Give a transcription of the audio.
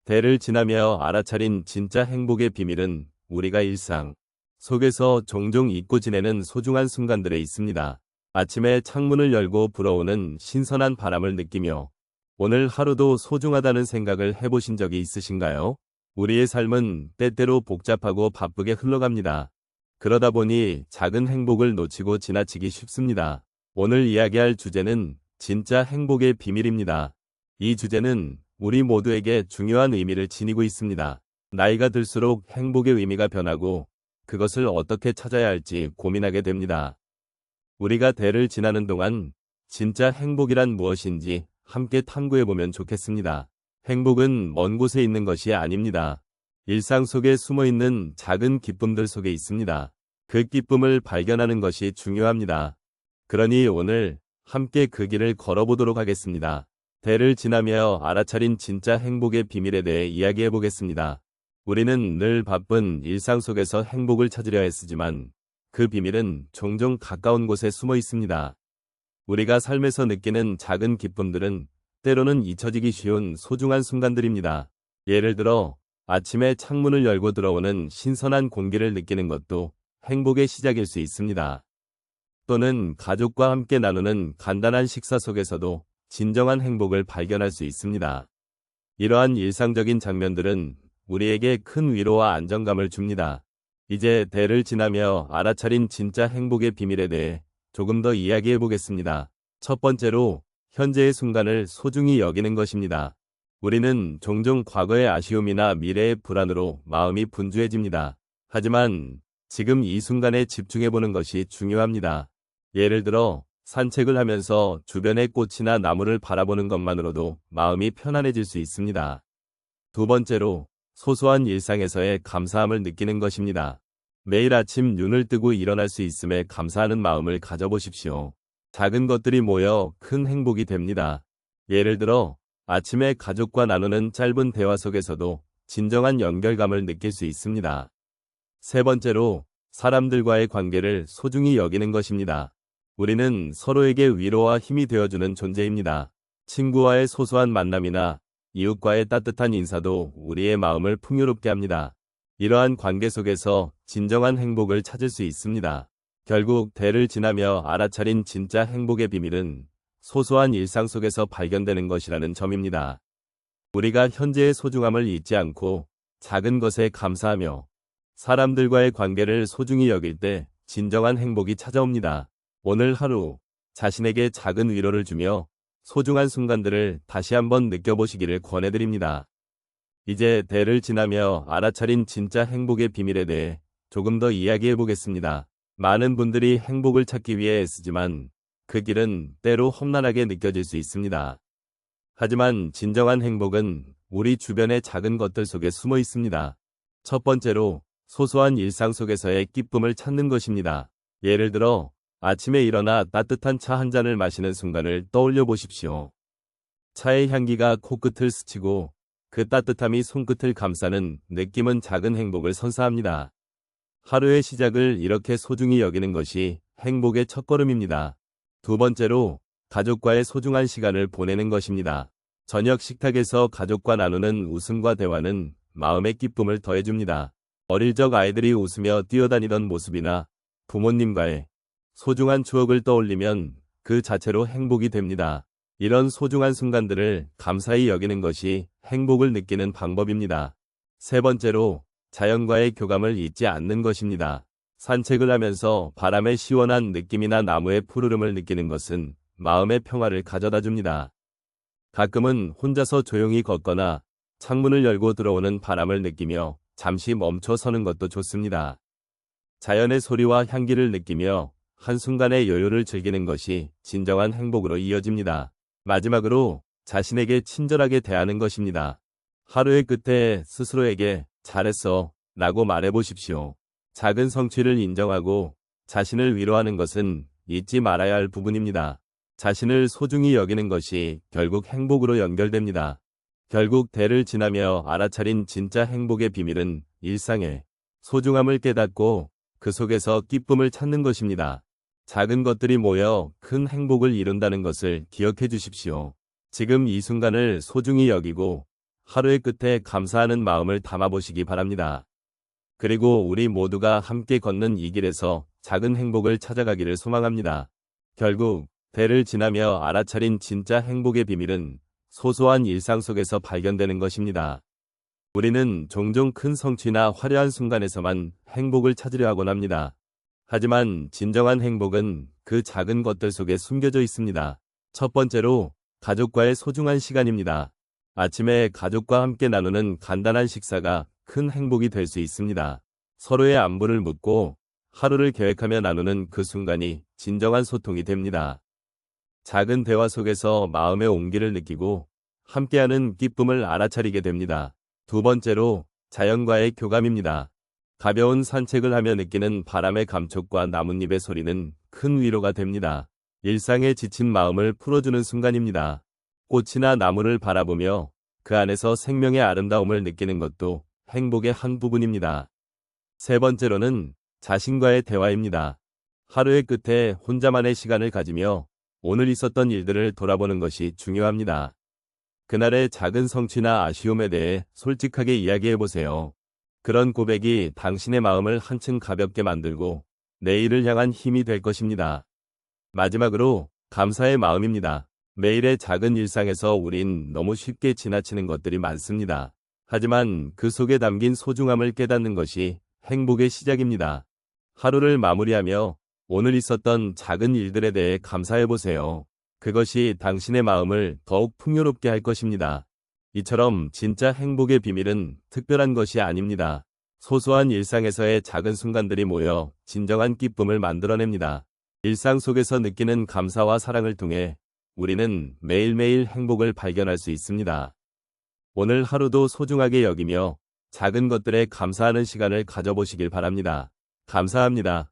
대를 지나며 알아차린 진짜 행복의 비밀은 우리가 일상 속에서 종종 잊고 지내는 소중한 순간들에 있습니다. 아침에 창문을 열고 불어오는 신선한 바람을 느끼며 오늘 하루도 소중하다는 생각을 해보신 적이 있으신가요? 우리의 삶은 때때로 복잡하고 바쁘게 흘러갑니다. 그러다 보니 작은 행복을 놓치고 지나치기 쉽습니다. 오늘 이야기할 주제는 진짜 행복의 비밀입니다. 이 주제는 우리 모두에게 중요한 의미를 지니고 있습니다. 나이가 들수록 행복의 의미가 변하고 그것을 어떻게 찾아야 할지 고민하게 됩니다. 우리가 대를 지나는 동안 진짜 행복이란 무엇인지 함께 탐구해보면 좋겠습니다. 행복은 먼 곳에 있는 것이 아닙니다. 일상 속에 숨어있는 작은 기쁨들 속에 있습니다. 그 기쁨을 발견하는 것이 중요합니다. 그러니 오늘 함께 그 길을 걸어보도록 하겠습니다. 대를 지나며 알아차린 진짜 행복의 비밀에 대해 이야기해 보겠습니다. 우리는 늘 바쁜 일상 속에서 행복을 찾으려 애쓰지만 그 비밀은 종종 가까운 곳에 숨어 있습니다. 우리가 삶에서 느끼는 작은 기쁨들은 때로는 잊혀지기 쉬운 소중한 순간들입니다. 예를 들어 아침에 창문을 열고 들어오는 신선한 공기를 느끼는 것도 행복의 시작일 수 있습니다. 또는 가족과 함께 나누는 간단한 식사 속에서도 진정한 행복을 발견할 수 있습니다. 이러한 일상적인 장면들은 우리에게 큰 위로와 안정감을 줍니다. 이제 대를 지나며 알아차린 진짜 행복의 비밀에 대해 조금 더 이야기해 보겠습니다. 첫 번째로 현재의 순간을 소중히 여기는 것입니다. 우리는 종종 과거의 아쉬움이나 미래의 불안으로 마음이 분주해집니다. 하지만 지금 이 순간에 집중해 보는 것이 중요합니다. 예를 들어 산책을 하면서 주변의 꽃이나 나무를 바라보는 것만으로도 마음이 편안해질 수 있습니다. 두 번째로 소소한 일상에서의 감사함을 느끼는 것입니다. 매일 아침 눈을 뜨고 일어날 수 있음에 감사하는 마음을 가져보십시오. 작은 것들이 모여 큰 행복이 됩니다. 예를 들어 아침에 가족과 나누는 짧은 대화 속에서도 진정한 연결감을 느낄 수 있습니다. 세 번째로 사람들과의 관계를 소중히 여기는 것입니다. 우리는 서로에게 위로와 힘이 되어주는 존재입니다. 친구와의 소소한 만남이나 이웃과의 따뜻한 인사도 우리의 마음을 풍요롭게 합니다. 이러한 관계 속에서 진정한 행복을 찾을 수 있습니다. 결국 대를 지나며 알아차린 진짜 행복의 비밀은 소소한 일상 속에서 발견되는 것이라는 점입니다. 우리가 현재의 소중함을 잊지 않고 작은 것에 감사하며 사람들과의 관계를 소중히 여길 때 진정한 행복이 찾아옵니다. 오늘 하루 자신에게 작은 위로를 주며 소중한 순간들을 다시 한번 느껴보시기를 권해드립니다. 이제 대를 지나며 알아차린 진짜 행복의 비밀에 대해 조금 더 이야기해 보겠습니다. 많은 분들이 행복을 찾기 위해 애쓰지만 그 길은 때로 험난하게 느껴질 수 있습니다. 하지만 진정한 행복은 우리 주변의 작은 것들 속에 숨어 있습니다. 첫 번째로 소소한 일상 속에서의 기쁨을 찾는 것입니다. 예를 들어 아침에 일어나 따뜻한 차 한 잔을 마시는 순간을 떠올려 보십시오. 차의 향기가 코끝을 스치고 그 따뜻함이 손끝을 감싸는 느낌은 작은 행복을 선사합니다. 하루의 시작을 이렇게 소중히 여기는 것이 행복의 첫걸음입니다. 두 번째로 가족과의 소중한 시간을 보내는 것입니다. 저녁 식탁에서 가족과 나누는 웃음과 대화는 마음의 기쁨을 더해줍니다. 어릴 적 아이들이 웃으며 뛰어다니던 모습이나 부모님과의 소중한 추억을 떠올리면 그 자체로 행복이 됩니다. 이런 소중한 순간들을 감사히 여기는 것이 행복을 느끼는 방법입니다. 세 번째로 자연과의 교감을 잊지 않는 것입니다. 산책을 하면서 바람의 시원한 느낌이나 나무의 푸르름을 느끼는 것은 마음의 평화를 가져다 줍니다. 가끔은 혼자서 조용히 걷거나 창문을 열고 들어오는 바람을 느끼며 잠시 멈춰 서는 것도 좋습니다. 자연의 소리와 향기를 느끼며 한순간의 여유를 즐기는 것이 진정한 행복으로 이어집니다. 마지막으로 자신에게 친절하게 대하는 것입니다. 하루의 끝에 스스로에게 잘했어 라고 말해보십시오. 작은 성취를 인정하고 자신을 위로하는 것은 잊지 말아야 할 부분입니다. 자신을 소중히 여기는 것이 결국 행복으로 연결됩니다. 결국 대를 지나며 알아차린 진짜 행복의 비밀은 일상의 소중함을 깨닫고 그 속에서 기쁨을 찾는 것입니다. 작은 것들이 모여 큰 행복을 이룬다는 것을 기억해 주십시오. 지금 이 순간을 소중히 여기고 하루의 끝에 감사하는 마음을 담아보시기 바랍니다. 그리고 우리 모두가 함께 걷는 이 길에서 작은 행복을 찾아가기를 소망합니다. 결국 대를 지나며 알아차린 진짜 행복의 비밀은 소소한 일상 속에서 발견되는 것입니다. 우리는 종종 큰 성취나 화려한 순간에서만 행복을 찾으려 하곤 합니다. 하지만 진정한 행복은 그 작은 것들 속에 숨겨져 있습니다. 첫 번째로 가족과의 소중한 시간입니다. 아침에 가족과 함께 나누는 간단한 식사가 큰 행복이 될 수 있습니다. 서로의 안부를 묻고 하루를 계획하며 나누는 그 순간이 진정한 소통이 됩니다. 작은 대화 속에서 마음의 온기를 느끼고 함께하는 기쁨을 알아차리게 됩니다. 두 번째로 자연과의 교감입니다. 가벼운 산책을 하며 느끼는 바람의 감촉과 나뭇잎의 소리는 큰 위로가 됩니다. 일상에 지친 마음을 풀어주는 순간입니다. 꽃이나 나무를 바라보며 그 안에서 생명의 아름다움을 느끼는 것도 행복의 한 부분입니다. 세 번째로는 자신과의 대화입니다. 하루의 끝에 혼자만의 시간을 가지며 오늘 있었던 일들을 돌아보는 것이 중요합니다. 그날의 작은 성취나 아쉬움에 대해 솔직하게 이야기해보세요. 그런 고백이 당신의 마음을 한층 가볍게 만들고 내일을 향한 힘이 될 것입니다. 마지막으로 감사의 마음입니다. 매일의 작은 일상에서 우린 너무 쉽게 지나치는 것들이 많습니다. 하지만 그 속에 담긴 소중함을 깨닫는 것이 행복의 시작입니다. 하루를 마무리하며 오늘 있었던 작은 일들에 대해 감사해보세요. 그것이 당신의 마음을 더욱 풍요롭게 할 것입니다. 이처럼 진짜 행복의 비밀은 특별한 것이 아닙니다. 소소한 일상에서의 작은 순간들이 모여 진정한 기쁨을 만들어냅니다. 일상 속에서 느끼는 감사와 사랑을 통해 우리는 매일매일 행복을 발견할 수 있습니다. 오늘 하루도 소중하게 여기며 작은 것들에 감사하는 시간을 가져보시길 바랍니다. 감사합니다.